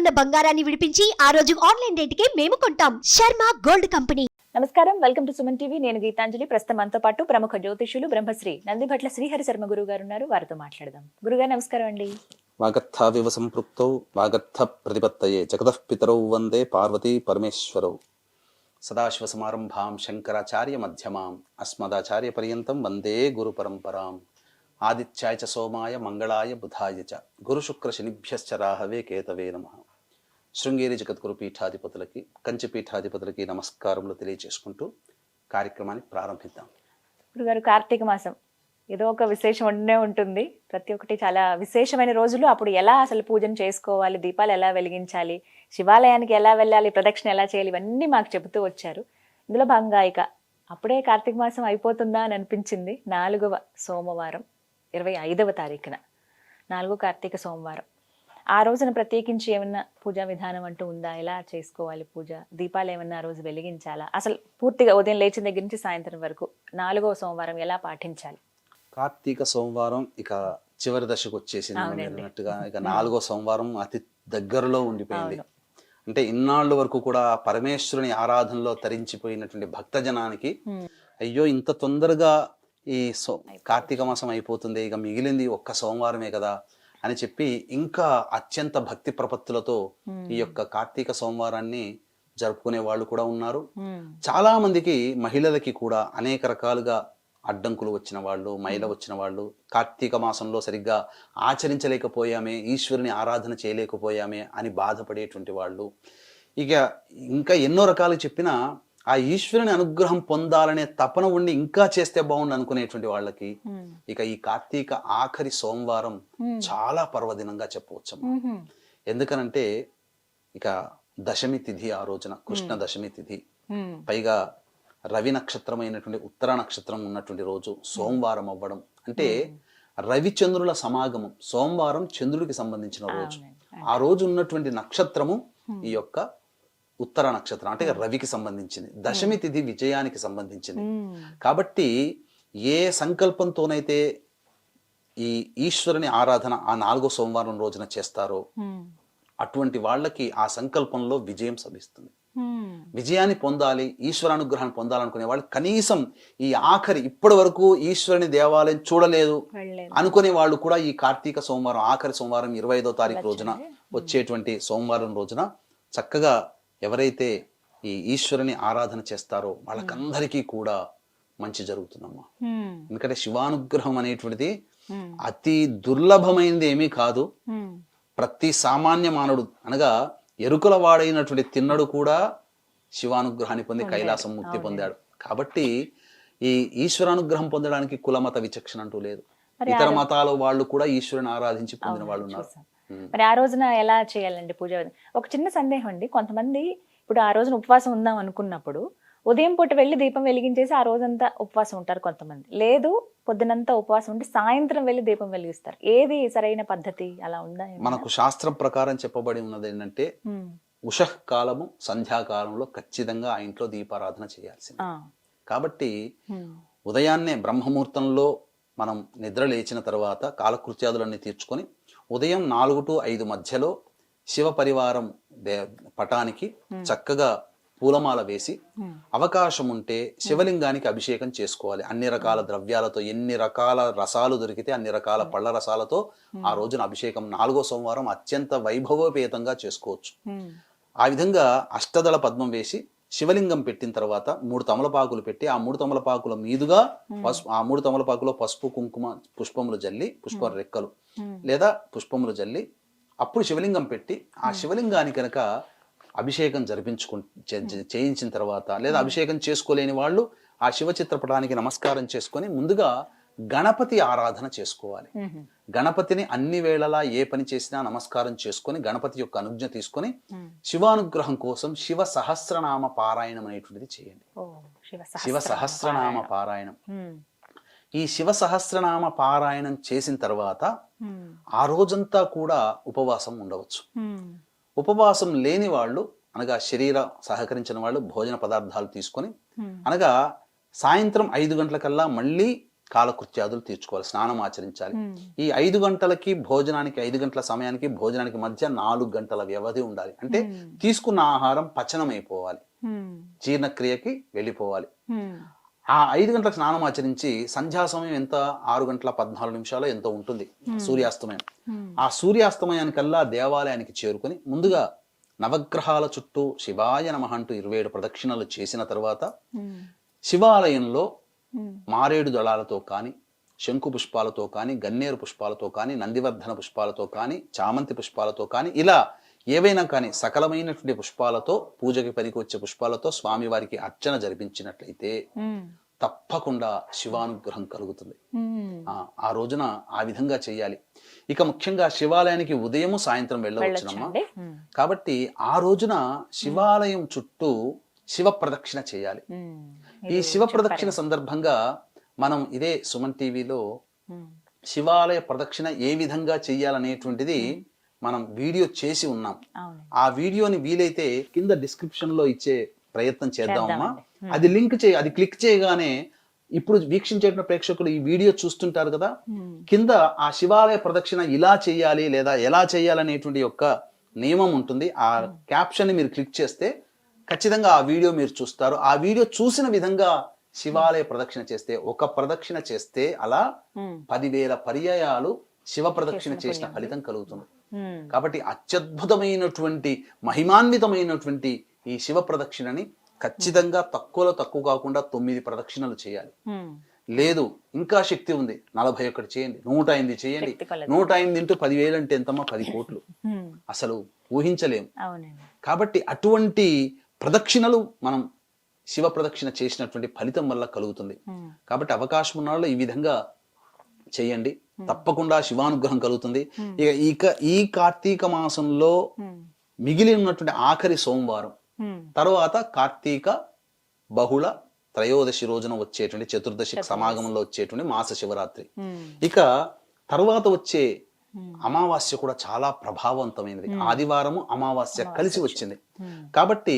ఉన్న బంగారాన్ని విడిపించి ఆ రోజు ఆన్లైన్ రేటుకే మేము కొంటాం. Sharma gold company. నమస్కారం, వెల్కమ్ టు సుమన్ టీవీ. నేను గీతాంజలి. ప్రస్తుతం మనతో పాటు ప్రముఖ జ్యోతిష్యులు బ్రహ్మశ్రీ నందిభట్ల శ్రీహరి శర్మ గురువు గారు ఉన్నారు. వారితో మాట్లాడదాం. గురుగారు నమస్కారం అండి. వాగర్థావివ సంపృక్తౌ వాగర్థ ప్రతిపత్తయే జగతః పితరౌ వందే పార్వతీ పరమేశ్వరౌ. సదాశివ సమారంభాం శంకరాచార్య మధ్యమాం అస్మదాచార్య పర్యంతం వందే గురు పరంపరాం. ఆదిత్యాయ చ సోమాయ మంగళాయ బుధాయ చ గురు శుక్ర శనిభ్యశ్చ రాహవే కేతవే నమః. శృంగేరి జగద్గురు పీఠాధిపతులకి, కంచి పీఠాధిపతులకి నమస్కారములు తెలియజేసుకుంటూ కార్యక్రమాన్ని ప్రారంభిద్దాం. గురుగారు, కార్తీక మాసం ఏదో ఒక విశేషం ఉండే ఉంటుంది. ప్రతి ఒక్కటి చాలా విశేషమైన రోజులు. అప్పుడు ఎలా అసలు పూజను చేసుకోవాలి, దీపాలు ఎలా వెలిగించాలి, శివాలయానికి ఎలా వెళ్ళాలి, ప్రదక్షిణ ఎలా చేయాలి, ఇవన్నీ మాకు చెబుతూ వచ్చారు. ఇందులో భాగంగా ఇక అప్పుడే కార్తీక మాసం అయిపోతుందా అని అనిపించింది. 4వ సోమవారం 25వ తారీఖున 4వ కార్తీక సోమవారం. ఆ రోజున ప్రత్యేకించి ఏమన్నా పూజా విధానం అంటూ ఉందా? ఎలా చేసుకోవాలి పూజ? దీపాలు ఏమన్నా ఆ రోజు వెలిగించాలా? అసలు పూర్తిగా ఉదయం లేచిన దగ్గర నుంచి సాయంత్రం వరకు 4వ సోమవారం ఎలా పాటించాలి? కార్తీక సోమవారం ఇక చివరి దశకు వచ్చేసింది అన్నట్టుగా. ఇక 4వ సోమవారం అతి దగ్గరలో ఉండిపోయింది. అంటే ఇన్నాళ్ళ వరకు కూడా పరమేశ్వరుని ఆరాధనలో తరించిపోయినటువంటి భక్తజనానికి అయ్యో ఇంత తొందరగా ఈ కార్తీక మాసం అయిపోతుంది, ఇక మిగిలింది ఒక్క సోమవారమే కదా అని చెప్పి ఇంకా అత్యంత భక్తి ప్రపత్తులతో ఈ యొక్క కార్తీక సోమవారాన్ని జరుపుకునే వాళ్ళు కూడా ఉన్నారు. చాలా మందికి మహిళలకి కూడా అనేక రకాలుగా అడ్డంకులు వచ్చిన వాళ్ళు, మైల వచ్చిన వాళ్ళు, కార్తీక మాసంలో సరిగ్గా ఆచరించలేకపోయామే, ఈశ్వరుని ఆరాధన చేయలేకపోయామే అని బాధపడేటువంటి వాళ్ళు, ఇక ఇంకా ఎన్నో రకాలు చెప్పినా ఆ ఈశ్వరుని అనుగ్రహం పొందాలనే తపన ఉండి ఇంకా చేస్తే బాగుండు అనుకునేటువంటి వాళ్ళకి ఇక ఈ కార్తీక ఆఖరి సోమవారం చాలా పర్వదినంగా చెప్పవచ్చు. ఎందుకనంటే ఇక దశమి తిథి, ఆ రోజున కృష్ణ దశమి తిథి, పైగా రవి నక్షత్రమైనటువంటి ఉత్తర నక్షత్రం ఉన్నటువంటి రోజు సోమవారం అవ్వడం అంటే రవిచంద్రుల సమాగమం. సోమవారం చంద్రుడికి సంబంధించిన రోజు. ఆ రోజు ఉన్నటువంటి నక్షత్రము ఈ యొక్క ఉత్తర నక్షత్రం అంటే రవికి సంబంధించింది. దశమి తిథి విజయానికి సంబంధించింది. కాబట్టి ఏ సంకల్పంతోనైతే ఈ ఈశ్వరుని ఆరాధన ఆ 4వ సోమవారం రోజున చేస్తారో అటువంటి వాళ్ళకి ఆ సంకల్పంలో విజయం లభిస్తుంది. విజయాన్ని పొందాలి, ఈశ్వరానుగ్రహాన్ని పొందాలనుకునే వాళ్ళు కనీసం ఈ ఆఖరి ఇప్పటి వరకు ఈశ్వరుని దేవాలయం చూడలేదు అనుకునే వాళ్ళు కూడా ఈ కార్తీక సోమవారం ఆఖరి సోమవారం 25వ తారీఖు రోజున వచ్చేటువంటి సోమవారం రోజున చక్కగా ఎవరైతే ఈ ఈశ్వరుని ఆరాధన చేస్తారో వాళ్ళకందరికీ కూడా మంచి జరుగుతుందమ్మా. ఎందుకంటే శివానుగ్రహం అనేటువంటిది అతి దుర్లభమైనది ఏమీ కాదు. ప్రతి సామాన్య మానవుడు అనగా ఎరుకల వాడైనటువంటి తిన్నడు కూడా శివానుగ్రహాన్ని పొంది కైలాసం ముక్తి పొందాడు. కాబట్టి ఈ ఈశ్వరానుగ్రహం పొందడానికి కులమత విచక్షణ అంటూ లేదు. ఇతర మతాల వాళ్ళు కూడా ఈశ్వరుని ఆరాధించి పొందిన వాళ్ళు ఉన్నారు. మరి ఆ రోజున ఎలా చేయాలండి పూజ? ఒక చిన్న సందేహం అండి. కొంతమంది ఇప్పుడు ఆ రోజున ఉపవాసం ఉందాం అనుకున్నప్పుడు ఉదయం పూట వెళ్ళి దీపం వెలిగించేసి ఆ రోజంతా ఉపవాసం ఉంటారు. కొంతమంది లేదు, పొద్దునంతా ఉపవాసం ఉండి సాయంత్రం వెళ్ళి దీపం వెలిగిస్తారు. ఏది సరైన పద్ధతి? అలా ఉందా? మనకు శాస్త్రం ప్రకారం చెప్పబడి ఉన్నది ఏంటంటే ఉషః కాలము సంధ్యాకాలంలో ఖచ్చితంగా ఆ ఇంట్లో దీపారాధన చేయాల్సింది. కాబట్టి ఉదయాన్నే బ్రహ్మముహూర్తంలో మనం నిద్ర లేచిన తర్వాత కాలకృత్యాదులన్నీ తీర్చుకొని ఉదయం 4 to 5 మధ్యలో శివ పరివారం పటానికి చక్కగా పూలమాల వేసి అవకాశం ఉంటే శివలింగానికి అభిషేకం చేసుకోవాలి. అన్ని రకాల ద్రవ్యాలతో, ఎన్ని రకాల రసాలు దొరికితే అన్ని రకాల పళ్ళ రసాలతో ఆ రోజున అభిషేకం 4వ సోమవారం అత్యంత వైభవోపేతంగా చేసుకోవచ్చు. ఆ విధంగా అష్టదళ పద్మం వేసి శివలింగం పెట్టిన తర్వాత 3 తమలపాకులు పెట్టి ఆ 3 తమలపాకుల మీదుగా ఆ 3 తమలపాకులో పసుపు కుంకుమ పుష్పములు జల్లి, పుష్ప రెక్కలు లేదా పుష్పములు జల్లి అప్పుడు శివలింగం పెట్టి ఆ శివలింగానికి కనుక అభిషేకం చేయించిన తర్వాత, లేదా అభిషేకం చేసుకోలేని వాళ్ళు ఆ శివ చిత్రపటానికి నమస్కారం చేసుకొని ముందుగా గణపతి ఆరాధన చేసుకోవాలి. గణపతిని అన్ని వేళలా ఏ పని చేసినా నమస్కారం చేసుకొని గణపతి యొక్క అనుజ్ఞ తీసుకొని శివానుగ్రహం కోసం శివ సహస్రనామ పారాయణం అనేటువంటిది చేయండి. శివ సహస్రనామ పారాయణం. ఈ శివ సహస్రనామ పారాయణం చేసిన తర్వాత ఆ రోజంతా కూడా ఉపవాసం ఉండవచ్చు. ఉపవాసం లేని వాళ్ళు అనగా శరీర సహకరించిన వాళ్ళు భోజన పదార్థాలు తీసుకొని అనగా సాయంత్రం 5 గంటలకల్లా మళ్ళీ కాలకృత్యాదులు తీర్చుకోవాలి, స్నానం ఆచరించాలి. ఈ 5 గంటలకి భోజనానికి, 5 గంటల సమయానికి భోజనానికి మధ్య 4 గంటల వ్యవధి ఉండాలి. అంటే తీసుకున్న ఆహారం పచనమైపోవాలి, జీర్ణక్రియకి వెళ్ళిపోవాలి. ఆ 5 గంటలకు స్నానం ఆచరించి సంధ్యా సమయం ఎంత, 6 గంటల 14 నిమిషాలు ఎంతో ఉంటుంది సూర్యాస్తమయం. ఆ సూర్యాస్తమయానికల్లా దేవాలయానికి చేరుకొని ముందుగా నవగ్రహాల చుట్టూ శివాయ నమః అంటూ 27 ప్రదక్షిణలు చేసిన తర్వాత శివాలయంలో మారేడు దళాలతో కానీ, శంకు పుష్పాలతో కానీ, గన్నేరు పుష్పాలతో కానీ, నందివర్ధన పుష్పాలతో కానీ, చామంతి పుష్పాలతో కానీ, ఇలా ఏవైనా కానీ సకలమైనటువంటి పుష్పాలతో, పూజకి పనికి వచ్చే పుష్పాలతో స్వామివారికి అర్చన జరిపించినట్లయితే తప్పకుండా శివానుగ్రహం కలుగుతుంది. ఆ రోజున ఆ విధంగా చేయాలి. ఇక ముఖ్యంగా శివాలయానికి ఉదయము సాయంత్రం వెళ్ళవచ్చునమ్మా. కాబట్టి ఆ రోజున శివాలయం చుట్టూ శివ ప్రదక్షిణ చేయాలి. ఈ శివ ప్రదక్షిణ సందర్భంగా మనం ఇదే సుమన్ టీవీలో శివాలయ ప్రదక్షిణ ఏ విధంగా చెయ్యాలనేటువంటిది మనం వీడియో చేసి ఉన్నాం. ఆ వీడియోని వీలైతే కింద డిస్క్రిప్షన్ లో ఇచ్చే ప్రయత్నం చేద్దామమ్మా. అది లింక్ అది క్లిక్ చేయగానే ఇప్పుడు వీక్షించేటువంటి ప్రేక్షకులు ఈ వీడియో చూస్తుంటారు కదా, కింద ఆ శివాలయ ప్రదక్షిణ ఇలా చేయాలి లేదా ఎలా చేయాలనేటువంటి యొక్క నియమం ఉంటుంది. ఆ క్యాప్షన్ ని మీరు క్లిక్ చేస్తే ఖచ్చితంగా ఆ వీడియో మీరు చూస్తారు. ఆ వీడియో చూసిన విధంగా శివాలయ ప్రదక్షిణ చేస్తే, ఒక ప్రదక్షిణ చేస్తే అలా 10,000 పర్యాయాలు శివ ప్రదక్షిణ చేసిన ఫలితం కలుగుతుంది. కాబట్టి అత్యద్భుతమైనటువంటి మహిమాన్వితమైనటువంటి ఈ శివ ప్రదక్షిణని ఖచ్చితంగా తక్కువలో తక్కువ కాకుండా 9 ప్రదక్షిణలు చేయాలి. లేదు ఇంకా శక్తి ఉంది 41 చేయండి, 108 చేయండి. 108 ఇంటూ 10,000 అంటే ఎంతమ్మా? 10 కోట్లు. అసలు ఊహించలేము. కాబట్టి అటువంటి ప్రదక్షిణలు మనం శివ ప్రదక్షిణ చేసినటువంటి ఫలితం వల్ల కలుగుతుంది. కాబట్టి అవకాశం ఉన్న వాళ్ళు ఈ విధంగా చేయండి, తప్పకుండా శివానుగ్రహం కలుగుతుంది. ఇక ఈ కార్తీక మాసంలో మిగిలి ఉన్నటువంటి ఆఖరి సోమవారం తర్వాత కార్తీక బహుళ త్రయోదశి రోజున వచ్చేటువంటి చతుర్దశి సమాగమంలో వచ్చేటువంటి మాస శివరాత్రి. ఇక తర్వాత వచ్చే అమావాస్య కూడా చాలా ప్రభావవంతమైనది. ఆదివారము అమావాస్య కలిసి వచ్చింది. కాబట్టి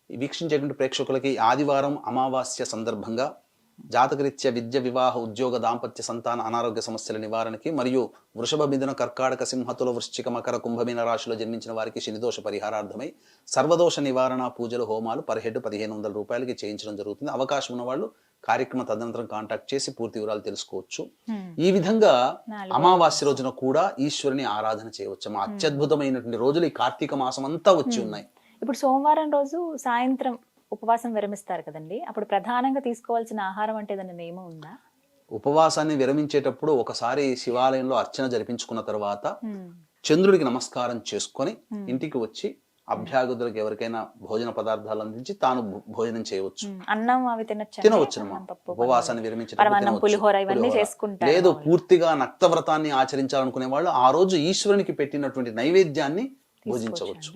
వీక్షించేటువంటి ప్రేక్షకులకి ఆదివారం అమావాస్య సందర్భంగా జాతకరీత్యా విద్య, వివాహ, ఉద్యోగ, దాంపత్య, సంతాన, అనారోగ్య సమస్యల నివారణకి మరియు వృషభ, మిథున, కర్కాటక, సింహతుల, వృశ్చిక, మకర, కుంభమీన రాశిలో జన్మించిన వారికి శనిదోష పరిహారార్థమై సర్వదోష నివారణ పూజలు, హోమాలు పర్ హెడ్ 1,500 రూపాయలకి చేయించడం జరుగుతుంది. అవకాశం ఉన్న వాళ్ళు కార్యక్రమ తదనంతరం కాంటాక్ట్ చేసి పూర్తి వివరాలు తెలుసుకోవచ్చు. ఈ విధంగా అమావాస్య రోజున కూడా ఈశ్వరుని ఆరాధన చేయవచ్చు. అత్యద్భుతమైనటువంటి రోజులు ఈ కార్తీక మాసం అంతా వచ్చి ఉన్నాయి. ఇప్పుడు సోమవారం రోజు సాయంత్రం ఉపవాసం విరమిస్తారు కదండి, అప్పుడు ప్రధానంగా తీసుకోవాల్సిన ఆహారం అంటే ఏదైనా నియమం ఉందా? ఉపవాసాన్ని విరమించేటప్పుడు ఒకసారి శివాలయంలో అర్చన జరిపించుకున్న తర్వాత చంద్రుడికి నమస్కారం చేసుకొని ఇంటికి వచ్చి అభ్యాగతులకు ఎవరికైనా భోజన పదార్థాలు అందించి తాను భోజనం చేయవచ్చు. అన్నం అవి తినవచ్చు. ఉపవాసాన్ని విరమించేటప్పుడు లేదు, పూర్తిగా నక్తవ్రతాన్ని ఆచరించాలనుకునే వాళ్ళు ఆ రోజు ఈశ్వరునికి పెట్టినటువంటి నైవేద్యాన్ని భోజించవచ్చు.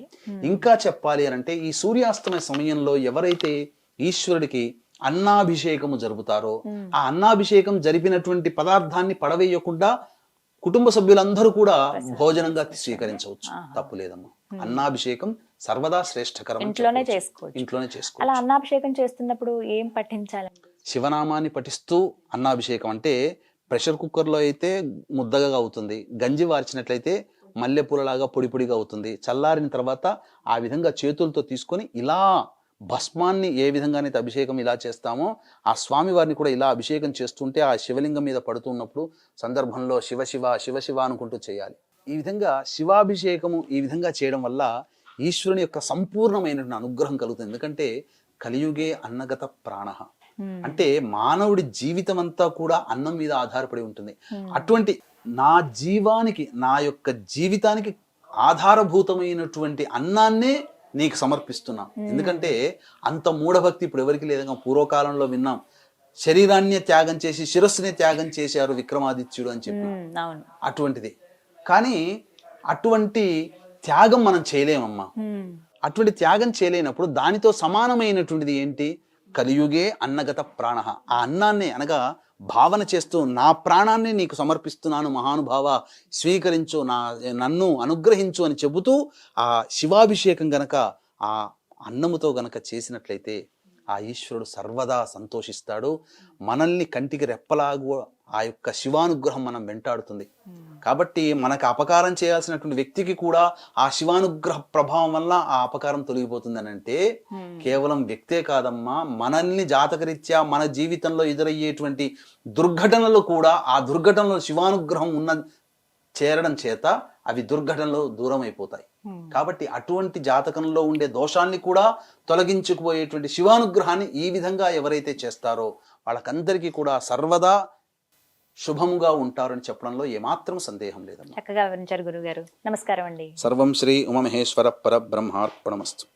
ఇంకా చెప్పాలి అని అంటే ఈ సూర్యాస్తమయ సమయంలో ఎవరైతే ఈశ్వరుడికి అన్నాభిషేకము జరుపుతారో ఆ అన్నాభిషేకం జరిపినటువంటి పదార్థాన్ని పడవేయకుండా కుటుంబ సభ్యులందరూ కూడా భోజనంగా స్వీకరించవచ్చు. తప్పు లేదమ్మా. అన్నాభిషేకం సర్వదా శ్రేష్టకరం. ఇంట్లోనే చేసుకోవచ్చు. అలా అన్నాభిషేకం చేస్తున్నప్పుడు ఏం పఠించాలి? శివనామాన్ని పఠిస్తూ అన్నాభిషేకం అంటే ప్రెషర్ కుక్కర్లో అయితే ముద్దగా అవుతుంది, గంజి వార్చినట్లయితే మల్లెపూలలాగా పొడి పొడిగా అవుతుంది. చల్లారిన తర్వాత ఆ విధంగా చేతులతో తీసుకొని ఇలా భస్మాన్ని ఏ విధంగానైతే అభిషేకం ఇలా చేస్తామో ఆ స్వామి వారిని కూడా ఇలా అభిషేకం చేస్తుంటే ఆ శివలింగం మీద పడుతున్నప్పుడు సందర్భంలో శివ శివ శివ శివ అనుకుంటూ చేయాలి. ఈ విధంగా శివాభిషేకము ఈ విధంగా చేయడం వల్ల ఈశ్వరుని యొక్క సంపూర్ణమైనటువంటి అనుగ్రహం కలుగుతుంది. ఎందుకంటే కలియుగే అన్నగత ప్రాణః అంటే మానవుడి జీవితం అంతా కూడా అన్నం మీద ఆధారపడి ఉంటుంది. అటువంటి నా జీవానికి, నా యొక్క జీవితానికి ఆధారభూతమైనటువంటి అన్నాన్నే నీకు సమర్పిస్తున్నాం. ఎందుకంటే అంత మూఢభక్తి ఇప్పుడు ఎవరికి లేదుగా. పూర్వకాలంలో విన్నాం, శరీరాన్ని త్యాగం చేసి శిరస్సుని త్యాగం చేశారు విక్రమాదిత్యుడు అని చెప్పి. అటువంటిది కానీ అటువంటి త్యాగం మనం చేయలేమమ్మా. అటువంటి త్యాగం చేయలేనప్పుడు దానితో సమానమైనటువంటిది ఏంటి? కలియుగే అన్నగత ప్రాణః. ఆ అన్నాన్ని అనగా భావన చేస్తూ నా ప్రాణాన్ని నీకు సమర్పిస్తున్నాను మహానుభావ, స్వీకరించు, నన్ను అనుగ్రహించు అని చెబుతూ ఆ శివాభిషేకం గనక ఆ అన్నముతో గనక చేసినట్లయితే ఆ ఈశ్వరుడు సర్వదా సంతోషిస్తాడు. మనల్ని కంటికి రెప్పలాగా ఆ యొక్క శివానుగ్రహం మనం వెంటాడుతుంది. కాబట్టి మనకు అపకారం చేయాల్సినటువంటి వ్యక్తికి కూడా ఆ శివానుగ్రహ ప్రభావం వల్ల ఆ అపకారం తొలగిపోతుంది అని అంటే కేవలం వ్యక్తే కాదమ్మా, మనల్ని జాతకరీత్యా మన జీవితంలో ఎదురయ్యేటువంటి దుర్ఘటనలు కూడా ఆ దుర్ఘటనలో శివానుగ్రహం చేరడం చేత అవి దుర్ఘటనలు దూరం అయిపోతాయి. కాబట్టి అటువంటి జాతకంలో ఉండే దోషాన్ని కూడా తొలగించుకుపోయేటువంటి శివానుగ్రహాన్ని ఈ విధంగా ఎవరైతే చేస్తారో వాళ్ళకందరికీ కూడా సర్వదా శుభముగా ఉంటారని చెప్పడంలో ఏమాత్రం సందేహం లేదమ్మా. చక్కగా వివరించారు గురుగారు. నమస్కారం అండి. సర్వం శ్రీ ఉమామహేశ్వర పరబ్రహ్మార్పణమస్తు.